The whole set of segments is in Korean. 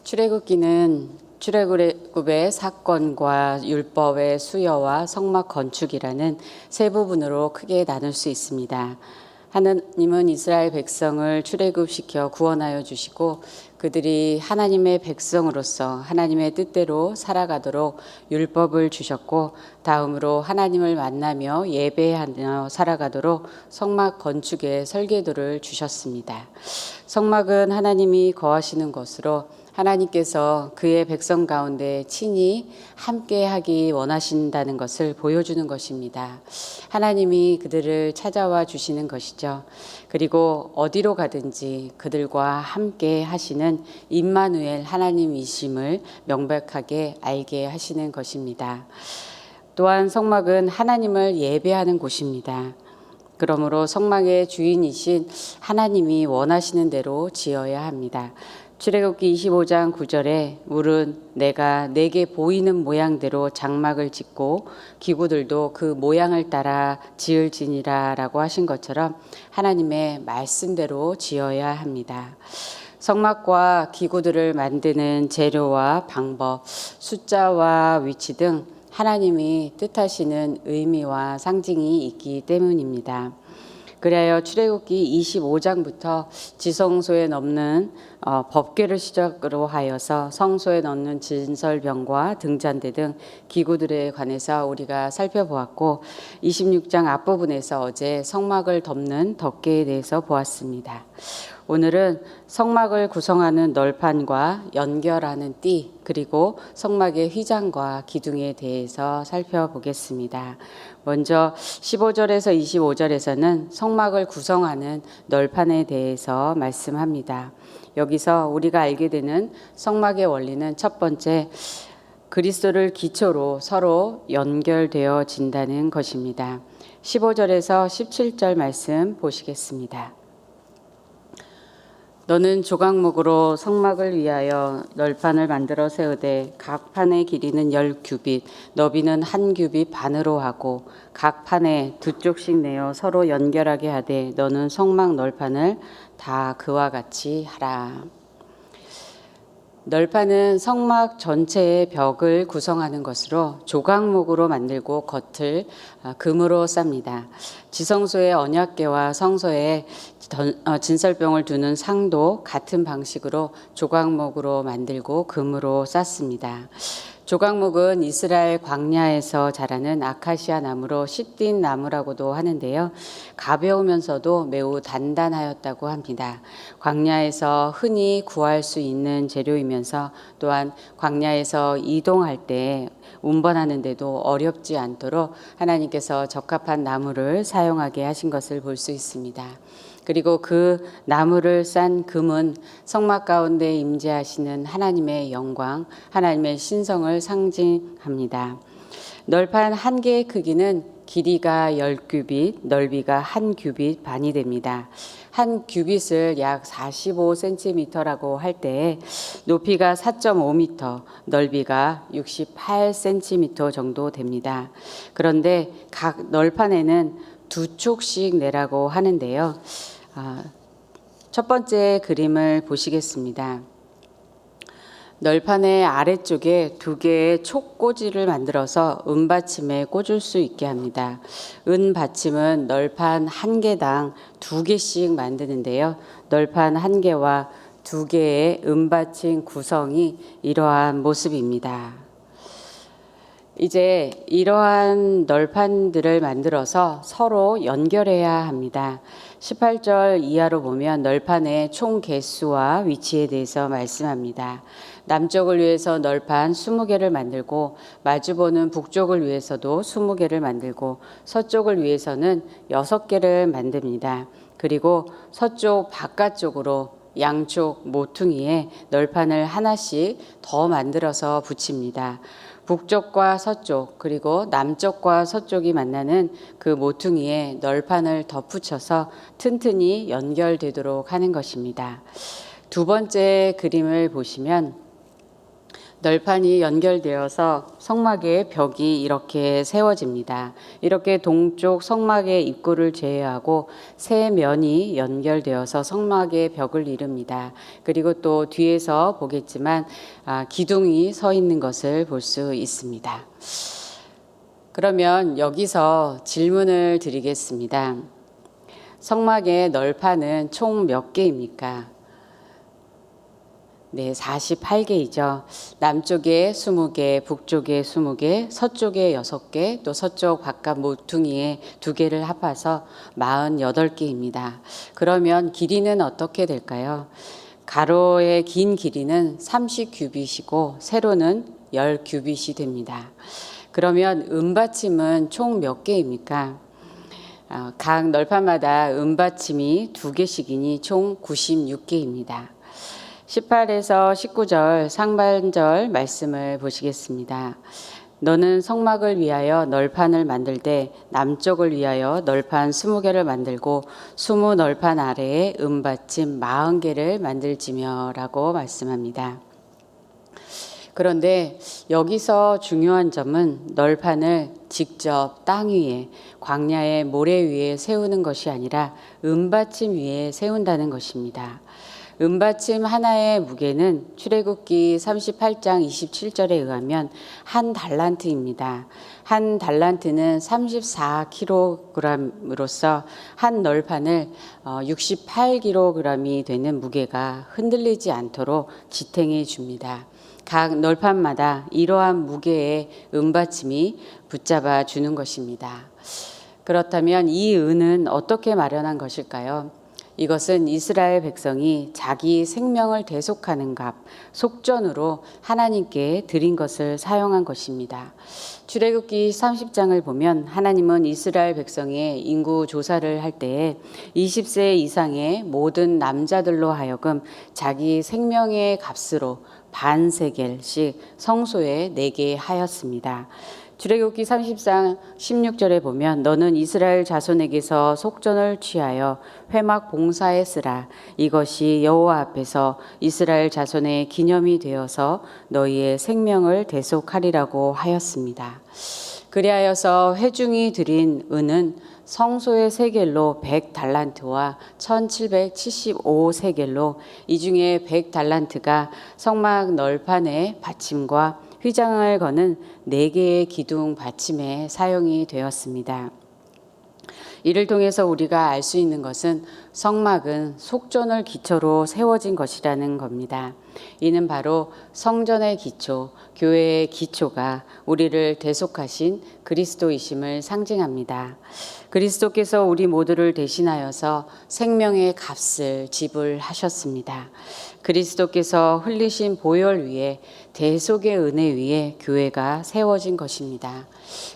출애굽기는 출애굽의 사건과 율법의 수여와 성막 건축이라는 세 부분으로 크게 나눌 수 있습니다. 하나님은 이스라엘 백성을 출애굽시켜 구원하여 주시고 그들이 하나님의 백성으로서 하나님의 뜻대로 살아가도록 율법을 주셨고, 다음으로 하나님을 만나며 예배하며 살아가도록 성막 건축의 설계도를 주셨습니다. 성막은 하나님이 거하시는 곳으로 하나님께서 그의 백성 가운데 친히 함께하기 원하신다는 것을 보여주는 것입니다. 하나님이 그들을 찾아와 주시는 것이죠. 그리고 어디로 가든지 그들과 함께 하시는 임마누엘 하나님이심을 명백하게 알게 하시는 것입니다. 또한 성막은 하나님을 예배하는 곳입니다. 그러므로 성막의 주인이신 하나님이 원하시는 대로 지어야 합니다. 출애굽기 25장 9절에 물은 내가 내게 보이는 모양대로 장막을 짓고 기구들도 그 모양을 따라 지을지니라 라고 하신 것처럼 하나님의 말씀대로 지어야 합니다. 성막과 기구들을 만드는 재료와 방법, 숫자와 위치 등 하나님이 뜻하시는 의미와 상징이 있기 때문입니다. 그리하여 출애굽기 25장부터 지성소에 넣는 법궤를 시작으로 하여서 성소에 넣는 진설병과 등잔대 등 기구들에 관해서 우리가 살펴보았고, 26장 앞부분에서 어제 성막을 덮는 덮개에 대해서 보았습니다. 오늘은 성막을 구성하는 널판과 연결하는 띠, 그리고 성막의 휘장과 기둥에 대해서 살펴보겠습니다. 먼저 15절에서 25절에서는 성막을 구성하는 널판에 대해서 말씀합니다. 여기서 우리가 알게 되는 성막의 원리는 첫 번째, 그리스도를 기초로 서로 연결되어진다는 것입니다. 15절에서 17절 말씀 보시겠습니다. 너는 조각목으로 성막을 위하여 널판을 만들어 세우되 각 판의 길이는 10규빗, 너비는 1규빗 반으로 하고 각 판에 2쪽씩 내어 서로 연결하게 하되 너는 성막 널판을 다 그와 같이 하라. 널판은 성막 전체의 벽을 구성하는 것으로 조각목으로 만들고 겉을 금으로 쌉니다. 지성소의 언약궤와 성소에 진설병을 두는 상도 같은 방식으로 조각목으로 만들고 금으로 쌌습니다. 조각목은 이스라엘 광야에서 자라는 아카시아 나무로 시띠 나무라고도 하는데요. 가벼우면서도 매우 단단하였다고 합니다. 광야에서 흔히 구할 수 있는 재료이면서 또한 광야에서 이동할 때 운반하는데도 어렵지 않도록 하나님께서 적합한 나무를 사용하게 하신 것을 볼 수 있습니다. 그리고 그 나무를 싼 금은 성막 가운데 임재하시는 하나님의 영광, 하나님의 신성을 상징합니다. 널판 한 개의 크기는 길이가 10규빗, 넓이가 1규빗 반이 됩니다. 1규빗을 약 45cm라고 할 때 높이가 4.5m, 넓이가 68cm 정도 됩니다. 그런데 각 널판에는 2쪽씩 내라고 하는데요. 첫 번째 그림을 보시겠습니다. 널판의 아래쪽에 2개의 촉꽂이를 만들어서 은받침에 꽂을 수 있게 합니다. 은받침은 널판 1개당 2개씩 만드는데요. 널판 1개와 2개의 은받침 구성이 이러한 모습입니다. 이제 이러한 널판들을 만들어서 서로 연결해야 합니다. 18절 이하로 보면 널판의 총 개수와 위치에 대해서 말씀합니다. 남쪽을 위해서 널판 20개를 만들고 마주보는 북쪽을 위해서도 20개를 만들고 서쪽을 위해서는 6개를 만듭니다. 그리고 서쪽 바깥쪽으로 양쪽 모퉁이에 널판을 하나씩 더 만들어서 붙입니다. 북쪽과 서쪽 그리고 남쪽과 서쪽이 만나는 그 모퉁이에 널판을 덧붙여서 튼튼히 연결되도록 하는 것입니다. 두 번째 그림을 보시면 널판이 연결되어서 성막의 벽이 이렇게 세워집니다. 이렇게 동쪽 성막의 입구를 제외하고 세 면이 연결되어서 성막의 벽을 이룹니다. 그리고 또 뒤에서 보겠지만 기둥이 서 있는 것을 볼 수 있습니다. 그러면 여기서 질문을 드리겠습니다. 성막의 널판은 총 몇 개입니까? 네, 48개이죠. 남쪽에 20개, 북쪽에 20개, 서쪽에 6개, 또 서쪽 바깥 모퉁이에 2개를 합해서 48개입니다. 그러면 길이는 어떻게 될까요? 가로의 긴 길이는 30규빗이고 세로는 10규빗이 됩니다. 그러면 은받침은 총 몇 개입니까? 각 널판마다 은받침이 2개씩이니 총 96개입니다. 18에서 19절 상반절 말씀을 보시겠습니다. 너는 성막을 위하여 널판을 만들되 남쪽을 위하여 널판 20개를 만들고 20 널판 아래에 은받침 40개를 만들지며 라고 말씀합니다. 그런데 여기서 중요한 점은 널판을 직접 땅 위에 광야의 모래 위에 세우는 것이 아니라 은받침 위에 세운다는 것입니다. 은받침 하나의 무게는 출애굽기 38장 27절에 의하면 한 달란트입니다. 한 달란트는 34kg으로서 한 널판을 68kg이 되는 무게가 흔들리지 않도록 지탱해 줍니다. 각 널판마다 이러한 무게의 은받침이 붙잡아 주는 것입니다. 그렇다면 이 은은 어떻게 마련한 것일까요? 이것은 이스라엘 백성이 자기 생명을 대속하는 값, 속전으로 하나님께 드린 것을 사용한 것입니다. 출애굽기 30장을 보면 하나님은 이스라엘 백성의 인구 조사를 할 때에 20세 이상의 모든 남자들로 하여금 자기 생명의 값으로 반세겔씩 성소에 내게 하였습니다. 출애굽기 30장 16절에 보면 너는 이스라엘 자손에게서 속전을 취하여 회막 봉사에 쓰라. 이것이 여호와 앞에서 이스라엘 자손의 기념이 되어서 너희의 생명을 대속하리라고 하였습니다. 그리하여서 회중이 드린 은은 성소의 세겔로 100달란트와 1775세겔로 이 중에 100달란트가 성막 널판의 받침과 휘장을 거는 4개의 기둥 받침에 사용이 되었습니다. 이를 통해서 우리가 알 수 있는 것은 성막은 속전을 기초로 세워진 것이라는 겁니다. 이는 바로 성전의 기초, 교회의 기초가 우리를 대속하신 그리스도이심을 상징합니다. 그리스도께서 우리 모두를 대신하여서 생명의 값을 지불하셨습니다. 그리스도께서 흘리신 보혈 위에 대속의 은혜 위에 교회가 세워진 것입니다.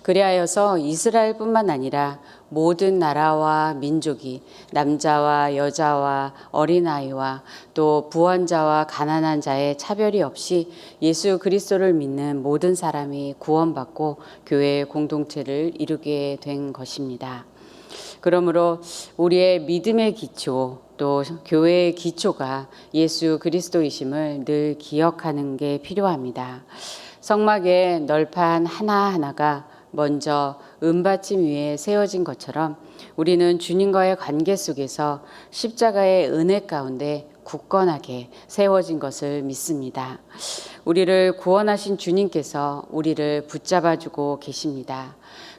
그리하여서 이스라엘뿐만 아니라 모든 나라와 민족이 남자와 여자와 어린아이와 또 부한자와 가난한 자의 차별이 없이 예수 그리스도를 믿는 모든 사람이 구원받고 교회의 공동체를 이루게 된 것입니다. 그러므로 우리의 믿음의 기초 또 교회의 기초가 예수 그리스도이심을 늘 기억하는 게 필요합니다. 성막의 널판 하나하나가 먼저 은받침 위에 세워진 것처럼 우리는 주님과의 관계 속에서 십자가의 은혜 가운데 굳건하게 세워진 것을 믿습니다. 우리를 구원하신 주님께서 우리를 붙잡아주고 계십니다.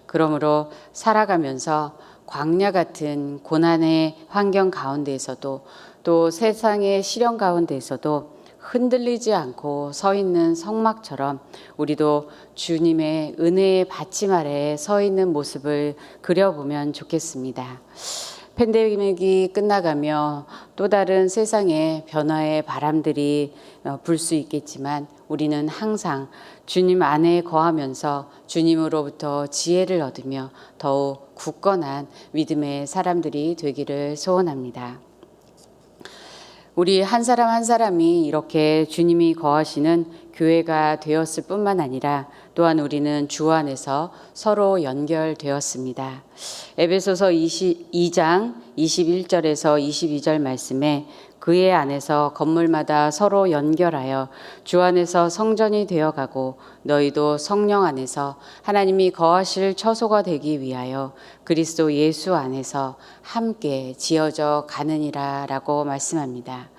그러므로 살아가면서 광야 같은 고난의 환경 가운데에서도 또 세상의 시련 가운데에서도 흔들리지 않고 서 있는 성막처럼 우리도 주님의 은혜의 받침 아래에 서 있는 모습을 그려보면 좋겠습니다. 팬데믹이 끝나가며 또 다른 세상의 변화의 바람들이 불 수 있겠지만 우리는 항상 주님 안에 거하면서 주님으로부터 지혜를 얻으며 더욱 굳건한 믿음의 사람들이 되기를 소원합니다. 우리 한 사람 한 사람이 이렇게 주님이 거하시는 교회가 되었을 뿐만 아니라 또한 우리는 주 안에서 서로 연결되었습니다. 에베소서 2장 21절에서 22절 말씀에 그의 안에서 건물마다 서로 연결하여 주 안에서 성전이 되어가고 너희도 성령 안에서 하나님이 거하실 처소가 되기 위하여 그리스도 예수 안에서 함께 지어져 가느니라 라고 말씀합니다.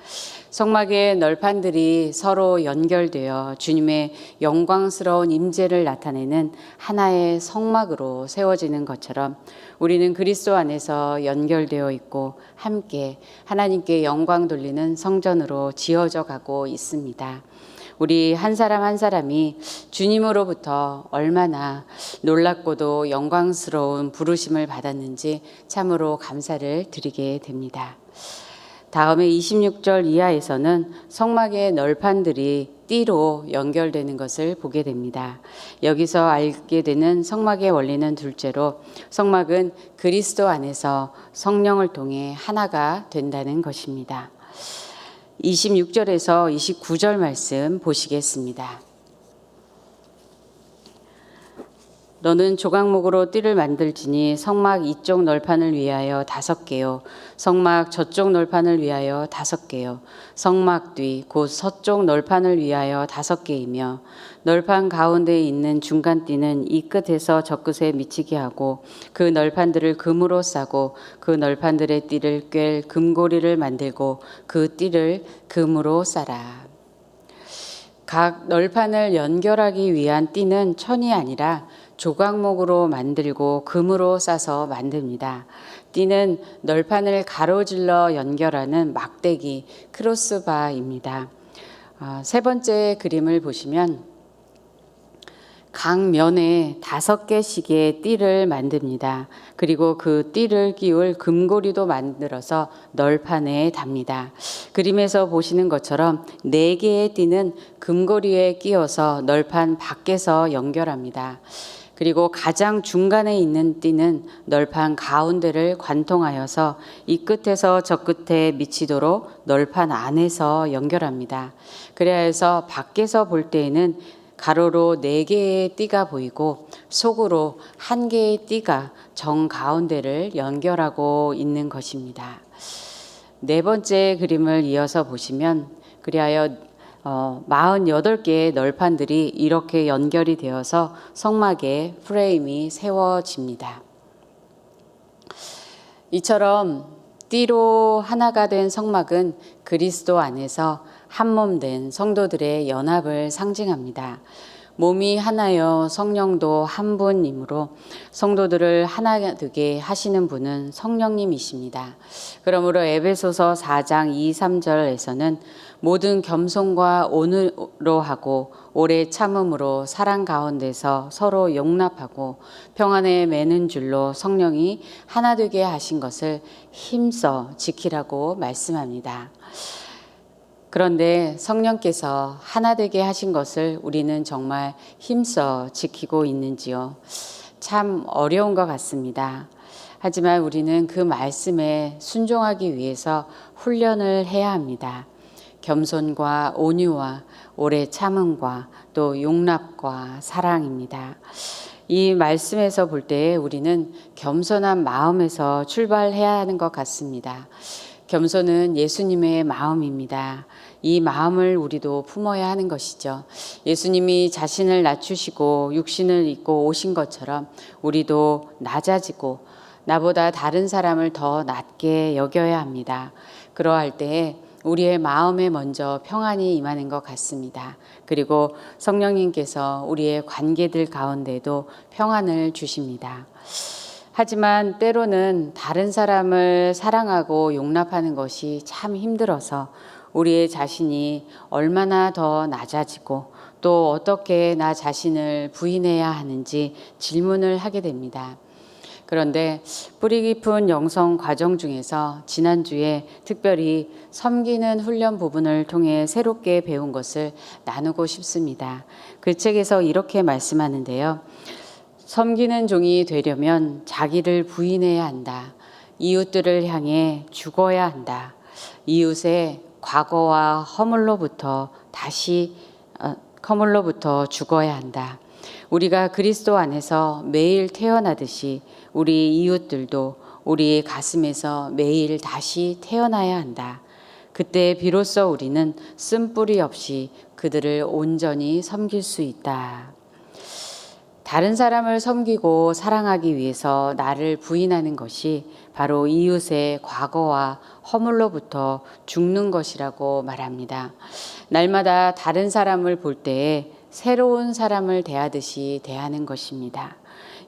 성막의 널판들이 서로 연결되어 주님의 영광스러운 임재를 나타내는 하나의 성막으로 세워지는 것처럼 우리는 그리스도 안에서 연결되어 있고 함께 하나님께 영광 돌리는 성전으로 지어져 가고 있습니다. 우리 한 사람 한 사람이 주님으로부터 얼마나 놀랍고도 영광스러운 부르심을 받았는지 참으로 감사를 드리게 됩니다. 다음에 26절 이하에서는 성막의 널판들이 띠로 연결되는 것을 보게 됩니다. 여기서 알게 되는 성막의 원리는 둘째로 성막은 그리스도 안에서 성령을 통해 하나가 된다는 것입니다. 26절에서 29절 말씀 보시겠습니다. 너는 조각목으로 띠를 만들지니 성막 이쪽 널판을 위하여 5개요 성막 저쪽 널판을 위하여 5개요 성막 뒤 곧 서쪽 널판을 위하여 5개이며 널판 가운데에 있는 중간 띠는 이 끝에서 저 끝에 미치게 하고 그 널판들을 금으로 싸고 그 널판들의 띠를 꿰 금고리를 만들고 그 띠를 금으로 싸라. 각 널판을 연결하기 위한 띠는 천이 아니라 조각목으로 만들고 금으로 싸서 만듭니다. 띠는 널판을 가로질러 연결하는 막대기 크로스바입니다. 세 번째 그림을 보시면 각 면에 5개씩의 띠를 만듭니다. 그리고 그 띠를 끼울 금고리도 만들어서 널판에 답니다. 그림에서 보시는 것처럼 4개의 띠는 금고리에 끼워서 널판 밖에서 연결합니다. 그리고 가장 중간에 있는 띠는 널판 가운데를 관통하여서 이 끝에서 저 끝에 미치도록 널판 안에서 연결합니다. 그래야 해서 밖에서 볼 때에는 가로로 4개의 띠가 보이고 속으로 1개의 띠가 정 가운데를 연결하고 있는 것입니다. 네 번째 그림을 이어서 보시면 그리하여 48개의 널판들이 이렇게 연결이 되어서 성막의 프레임이 세워집니다. 이처럼 띠로 하나가 된 성막은 그리스도 안에서 한몸 된 성도들의 연합을 상징합니다. 몸이 하나여 성령도 한 분이므로 성도들을 하나 되게 하시는 분은 성령님이십니다. 그러므로 에베소서 4장 2, 3절에서는 모든 겸손과 온유로 하고 오래 참음으로 사랑 가운데서 서로 용납하고 평안에 매는 줄로 성령이 하나 되게 하신 것을 힘써 지키라고 말씀합니다. 그런데 성령께서 하나 되게 하신 것을 우리는 정말 힘써 지키고 있는지요? 참 어려운 것 같습니다. 하지만 우리는 그 말씀에 순종하기 위해서 훈련을 해야 합니다. 겸손과 온유와 오래 참음과 또 용납과 사랑입니다. 이 말씀에서 볼 때 우리는 겸손한 마음에서 출발해야 하는 것 같습니다. 겸손은 예수님의 마음입니다. 이 마음을 우리도 품어야 하는 것이죠. 예수님이 자신을 낮추시고 육신을 입고 오신 것처럼 우리도 낮아지고 나보다 다른 사람을 더 낮게 여겨야 합니다. 그러할 때에 우리의 마음에 먼저 평안이 임하는 것 같습니다. 그리고 성령님께서 우리의 관계들 가운데도 평안을 주십니다. 하지만 때로는 다른 사람을 사랑하고 용납하는 것이 참 힘들어서 우리의 자신이 얼마나 더 낮아지고 또 어떻게 나 자신을 부인해야 하는지 질문을 하게 됩니다. 그런데 뿌리 깊은 영성 과정 중에서 지난주에 특별히 섬기는 훈련 부분을 통해 새롭게 배운 것을 나누고 싶습니다. 그 책에서 이렇게 말씀하는데요. 섬기는 종이 되려면 자기를 부인해야 한다. 이웃들을 향해 죽어야 한다. 이웃의 과거와 허물로부터 다시 허물로부터 죽어야 한다. 우리가 그리스도 안에서 매일 태어나듯이 우리 이웃들도 우리 가슴에서 매일 다시 태어나야 한다. 그때 비로소 우리는 쓴뿌리 없이 그들을 온전히 섬길 수 있다. 다른 사람을 섬기고 사랑하기 위해서 나를 부인하는 것이 바로 이웃의 과거와 허물로부터 죽는 것이라고 말합니다. 날마다 다른 사람을 볼 때에 새로운 사람을 대하듯이 대하는 것입니다.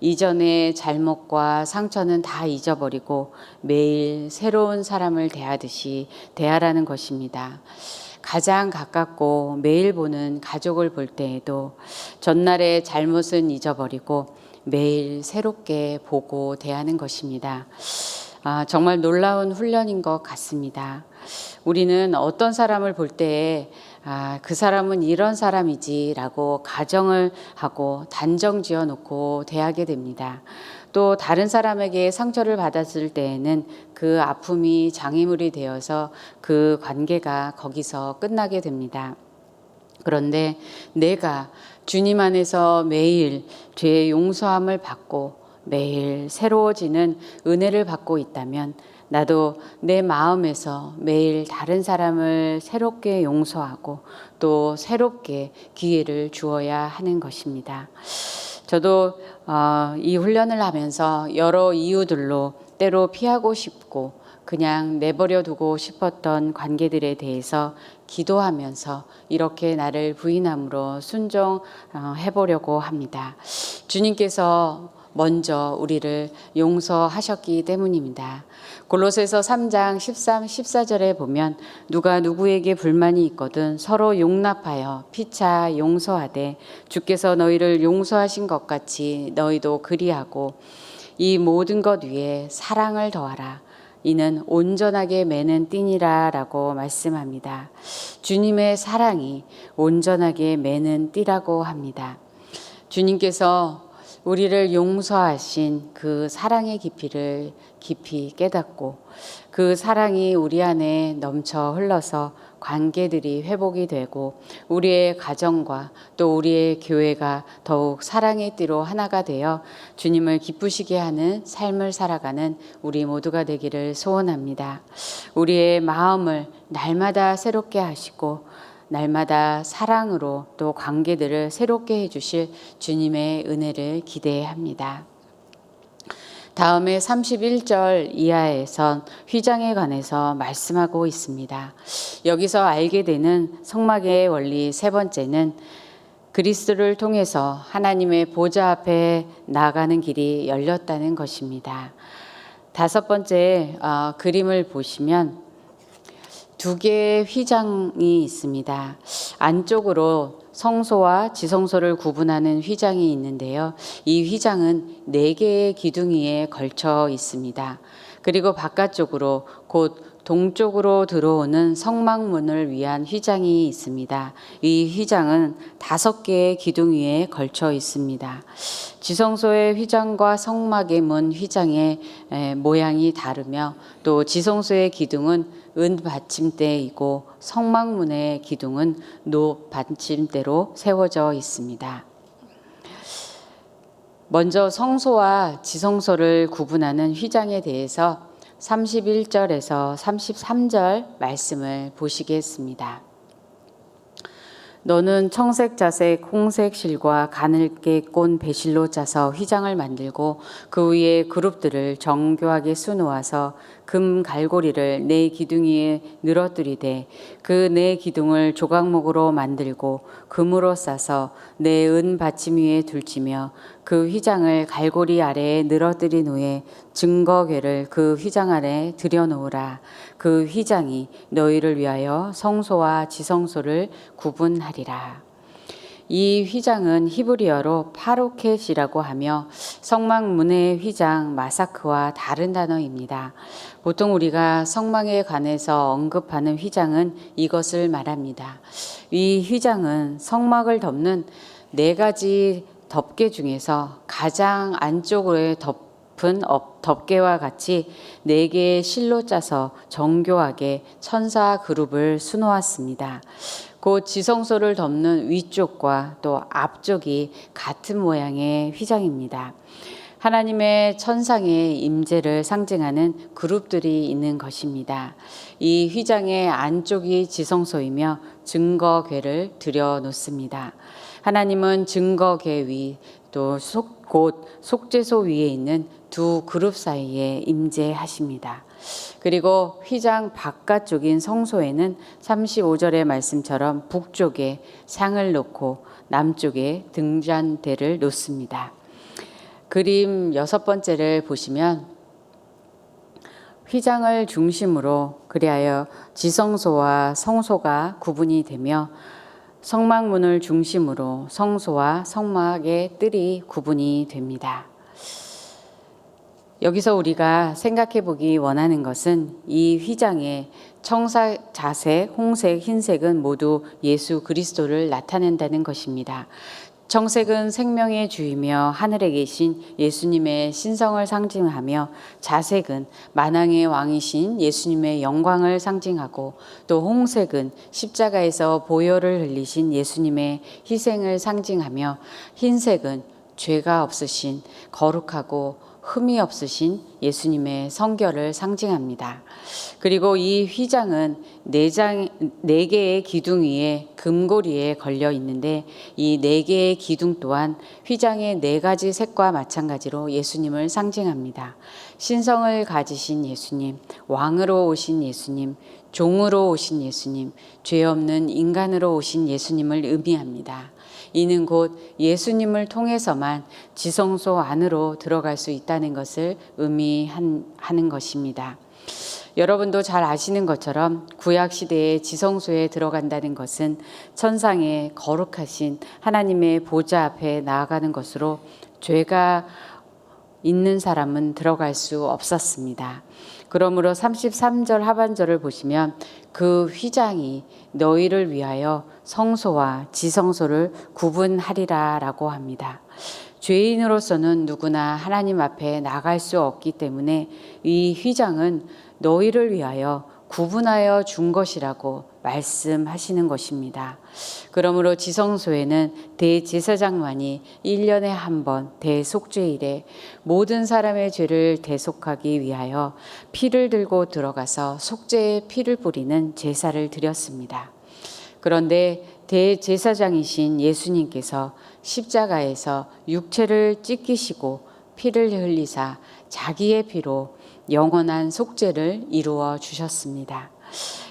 이전의 잘못과 상처는 다 잊어버리고 매일 새로운 사람을 대하듯이 대하라는 것입니다. 가장 가깝고 매일 보는 가족을 볼 때에도 전날의 잘못은 잊어버리고 매일 새롭게 보고 대하는 것입니다. 정말 놀라운 훈련인 것 같습니다. 우리는 어떤 사람을 볼 때에 그 사람은 이런 사람이지라고 가정을 하고 단정 지어 놓고 대하게 됩니다. 또 다른 사람에게 상처를 받았을 때에는 그 아픔이 장애물이 되어서 그 관계가 거기서 끝나게 됩니다. 그런데 내가 주님 안에서 매일 죄의 용서함을 받고 매일 새로워지는 은혜를 받고 있다면 나도 내 마음에서 매일 다른 사람을 새롭게 용서하고 또 새롭게 기회를 주어야 하는 것입니다. 저도 이 훈련을 하면서 여러 이유들로 때로 피하고 싶고 그냥 내버려 두고 싶었던 관계들에 대해서 기도하면서 이렇게 나를 부인함으로 순종해 보려고 합니다. 주님께서 먼저 우리를 용서하셨기 때문입니다. 골로새서 3장 13, 14절에 보면 누가 누구에게 불만이 있거든 서로 용납하여 피차 용서하되 주께서 너희를 용서하신 것 같이 너희도 그리하고 이 모든 것 위에 사랑을 더하라. 이는 온전하게 매는 띠니라 라고 말씀합니다. 주님의 사랑이 온전하게 매는 띠라고 합니다. 주님께서 우리를 용서하신 그 사랑의 깊이를 깊이 깨닫고 그 사랑이 우리 안에 넘쳐 흘러서 관계들이 회복이 되고 우리의 가정과 또 우리의 교회가 더욱 사랑의 띠로 하나가 되어 주님을 기쁘시게 하는 삶을 살아가는 우리 모두가 되기를 소원합니다. 우리의 마음을 날마다 새롭게 하시고 날마다 사랑으로 또 관계들을 새롭게 해주실 주님의 은혜를 기대합니다. 다음에 31절 이하에선 휘장에 관해서 말씀하고 있습니다. 여기서 알게 되는 성막의 원리 세 번째는 그리스도를 통해서 하나님의 보좌 앞에 나아가는 길이 열렸다는 것입니다. 다섯 번째 그림을 보시면 두 개의 휘장이 있습니다. 안쪽으로 성소와 지성소를 구분하는 휘장이 있는데요. 이 휘장은 4개의 기둥이에 걸쳐 있습니다. 그리고 바깥쪽으로 곧 동쪽으로 들어오는 성막문을 위한 휘장이 있습니다. 이 휘장은 5개의 기둥 위에 걸쳐 있습니다. 지성소의 휘장과 성막의 문 휘장의 모양이 다르며 또 지성소의 기둥은 은 받침대이고 성막문의 기둥은 노 받침대로 세워져 있습니다. 먼저 성소와 지성소를 구분하는 휘장에 대해서 31절에서 33절 말씀을 보시겠습니다. 너는 청색, 자색, 홍색 실과 가늘게 꼰 배실로 짜서 휘장을 만들고 그 위에 그룹들을 정교하게 수놓아서 금 갈고리를 네 기둥이에 늘어뜨리되 그 네 기둥을 조각목으로 만들고 금으로 싸서 네 은 받침 위에 둘치며 그 휘장을 갈고리 아래에 늘어뜨린 후에 증거궤를 그 휘장 아래 들여놓으라. 그 휘장이 너희를 위하여 성소와 지성소를 구분하리라. 이 휘장은 히브리어로 파로켓이라고 하며 성막문의 휘장 마사크와 다른 단어입니다. 보통 우리가 성막에 관해서 언급하는 휘장은 이것을 말합니다. 이 휘장은 성막을 덮는 4가지 덮개 중에서 가장 안쪽으로의 덮은 덮개와 같이 4개의 실로 짜서 정교하게 천사 그룹을 수놓았습니다. 곧 지성소를 덮는 위쪽과 또 앞쪽이 같은 모양의 휘장입니다. 하나님의 천상의 임재를 상징하는 그룹들이 있는 것입니다. 이 휘장의 안쪽이 지성소이며 증거궤를 들여놓습니다. 하나님은 증거궤 위 또 곧 속죄소 위에 있는 두 그룹 사이에 임재하십니다. 그리고 휘장 바깥쪽인 성소에는 35절의 말씀처럼 북쪽에 상을 놓고 남쪽에 등잔대를 놓습니다. 그림 6번째를 보시면 휘장을 중심으로 그리하여 지성소와 성소가 구분이 되며 성막문을 중심으로 성소와 성막의 뜰이 구분이 됩니다. 여기서 우리가 생각해 보기 원하는 것은 이 휘장의 청색, 자색, 홍색, 흰색은 모두 예수 그리스도를 나타낸다는 것입니다. 청색은 생명의 주이며 하늘에 계신 예수님의 신성을 상징하며 자색은 만왕의 왕이신 예수님의 영광을 상징하고 또 홍색은 십자가에서 보혈을 흘리신 예수님의 희생을 상징하며 흰색은 죄가 없으신 거룩하고 흠이 없으신 예수님의 성결을 상징합니다. 그리고 이 휘장은 4개의 기둥 위에 금고리에 걸려 있는데 이 4개의 기둥 또한 휘장의 4가지 색과 마찬가지로 예수님을 상징합니다. 신성을 가지신 예수님, 왕으로 오신 예수님, 종으로 오신 예수님, 죄 없는 인간으로 오신 예수님을 의미합니다. 이는 곧 예수님을 통해서만 지성소 안으로 들어갈 수 있다는 것을 의미하는 것입니다. 여러분도 잘 아시는 것처럼 구약시대의 지성소에 들어간다는 것은 천상의 거룩하신 하나님의 보좌 앞에 나아가는 것으로 죄가 있는 사람은 들어갈 수 없었습니다. 그러므로 33절 하반절을 보시면 그 휘장이 너희를 위하여 성소와 지성소를 구분하리라 라고 합니다. 죄인으로서는 누구나 하나님 앞에 나갈 수 없기 때문에 이 휘장은 너희를 위하여 구분하여 준 것이라고 말씀하시는 것입니다. 그러므로 지성소에는 대제사장만이 1년에 한 번 대속죄일에 모든 사람의 죄를 대속하기 위하여 피를 들고 들어가서 속죄의 피를 뿌리는 제사를 드렸습니다. 그런데 대제사장이신 예수님께서 십자가에서 육체를 찢기시고 피를 흘리사 자기의 피로 영원한 속죄를 이루어 주셨습니다.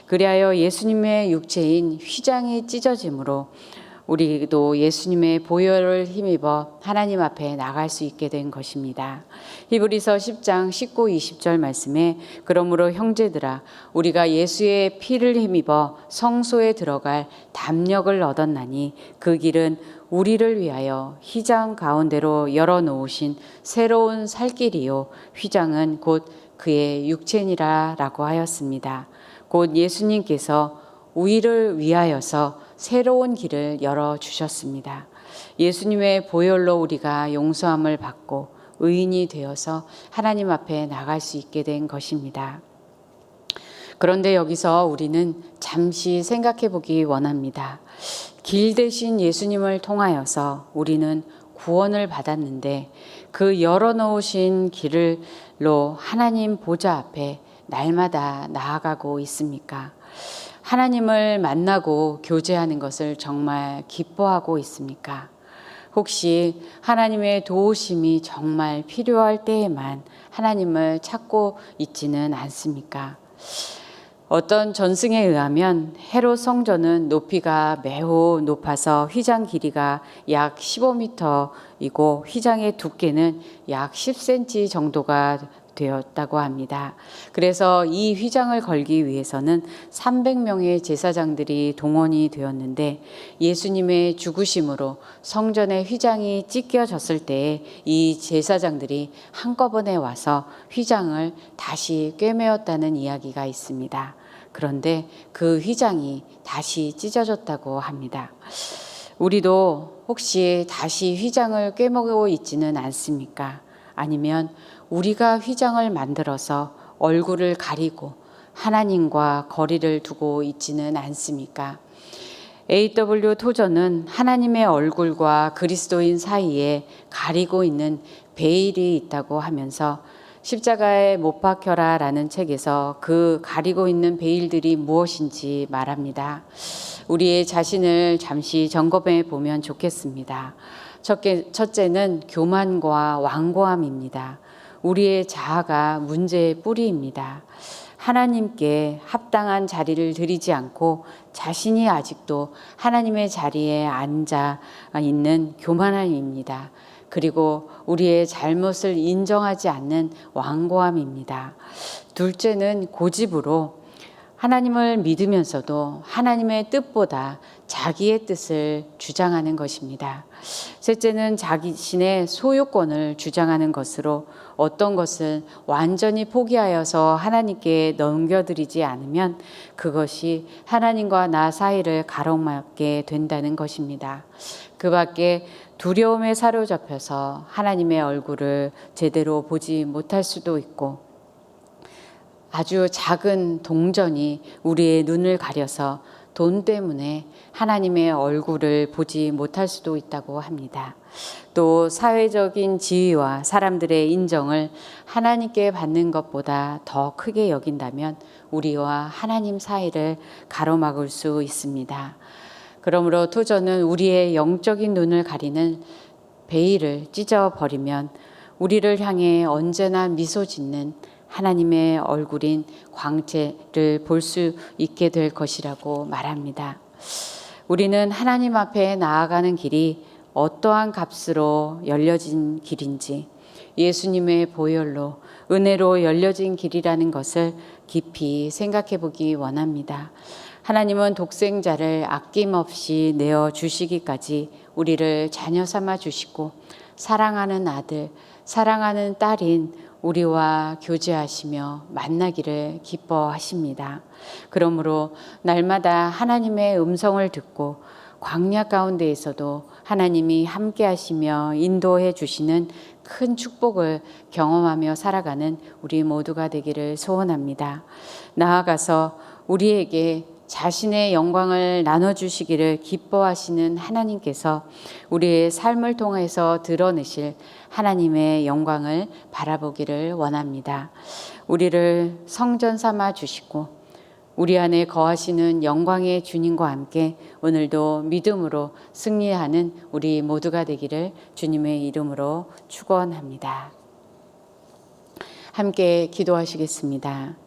그리하여 예수님의 육체인 휘장이 찢어짐으로 우리도 예수님의 보혈을 힘입어 하나님 앞에 나갈 수 있게 된 것입니다. 히브리서 10장 19, 20절 말씀에 그러므로 형제들아 우리가 예수의 피를 힘입어 성소에 들어갈 담력을 얻었나니 그 길은 우리를 위하여 휘장 가운데로 열어놓으신 새로운 살길이요 휘장은 곧 그의 육체니라 라고 하였습니다. 곧 예수님께서 우리를 위하여서 새로운 길을 열어주셨습니다. 예수님의 보혈로 우리가 용서함을 받고 의인이 되어서 하나님 앞에 나갈 수 있게 된 것입니다. 그런데 여기서 우리는 잠시 생각해 보기 원합니다. 길 대신 예수님을 통하여서 우리는 구원을 받았는데 그 열어놓으신 길로 하나님 보좌 앞에 날마다 나아가고 있습니까? 하나님을 만나고 교제하는 것을 정말 기뻐하고 있습니까? 혹시 하나님의 도우심이 정말 필요할 때에만 하나님을 찾고 있지는 않습니까? 어떤 전승에 의하면 헤롯 성전은 높이가 매우 높아서 휘장 길이가 약 15m이고 휘장의 두께는 약 10cm 정도가 되었다고 합니다. 그래서 이 휘장을 걸기 위해서는 300명의 제사장들이 동원이 되었는데 예수님의 죽으심으로 성전의 휘장이 찢겨졌을 때에 이 제사장들이 한꺼번에 와서 휘장을 다시 꿰매었다는 이야기가 있습니다. 그런데 그 휘장이 다시 찢어졌다고 합니다. 우리도 혹시 다시 휘장을 꿰매고 있지는 않습니까? 아니면 우리가 휘장을 만들어서 얼굴을 가리고 하나님과 거리를 두고 있지는 않습니까? A.W. 토저는 하나님의 얼굴과 그리스도인 사이에 가리고 있는 베일이 있다고 하면서 십자가에 못 박혀라라는 책에서 그 가리고 있는 베일들이 무엇인지 말합니다. 우리의 자신을 잠시 점검해 보면 좋겠습니다. 첫째는 교만과 완고함입니다. 우리의 자아가 문제의 뿌리입니다. 하나님께 합당한 자리를 드리지 않고 자신이 아직도 하나님의 자리에 앉아 있는 교만함입니다. 그리고 우리의 잘못을 인정하지 않는 완고함입니다. 둘째는 고집으로 하나님을 믿으면서도 하나님의 뜻보다 자기의 뜻을 주장하는 것입니다. 셋째는 자신의 소유권을 주장하는 것으로 어떤 것은 완전히 포기하여서 하나님께 넘겨드리지 않으면 그것이 하나님과 나 사이를 가로막게 된다는 것입니다. 그 밖에 두려움에 사로잡혀서 하나님의 얼굴을 제대로 보지 못할 수도 있고 아주 작은 동전이 우리의 눈을 가려서 돈 때문에 하나님의 얼굴을 보지 못할 수도 있다고 합니다. 또 사회적인 지위와 사람들의 인정을 하나님께 받는 것보다 더 크게 여긴다면 우리와 하나님 사이를 가로막을 수 있습니다. 그러므로 토저는 우리의 영적인 눈을 가리는 베일을 찢어버리면 우리를 향해 언제나 미소 짓는 하나님의 얼굴인 광채를 볼 수 있게 될 것이라고 말합니다. 우리는 하나님 앞에 나아가는 길이 어떠한 값으로 열려진 길인지 예수님의 보혈로 은혜로 열려진 길이라는 것을 깊이 생각해 보기 원합니다. 하나님은 독생자를 아낌없이 내어주시기까지 우리를 자녀 삼아 주시고 사랑하는 아들, 사랑하는 딸인 우리와 교제하시며 만나기를 기뻐하십니다. 그러므로 날마다 하나님의 음성을 듣고 광야 가운데에서도 하나님이 함께 하시며 인도해 주시는 큰 축복을 경험하며 살아가는 우리 모두가 되기를 소원합니다. 나아가서 우리에게 자신의 영광을 나눠주시기를 기뻐하시는 하나님께서 우리의 삶을 통해서 드러내실 하나님의 영광을 바라보기를 원합니다. 우리를 성전 삼아 주시고 우리 안에 거하시는 영광의 주님과 함께 오늘도 믿음으로 승리하는 우리 모두가 되기를 주님의 이름으로 축원합니다. 함께 기도하시겠습니다.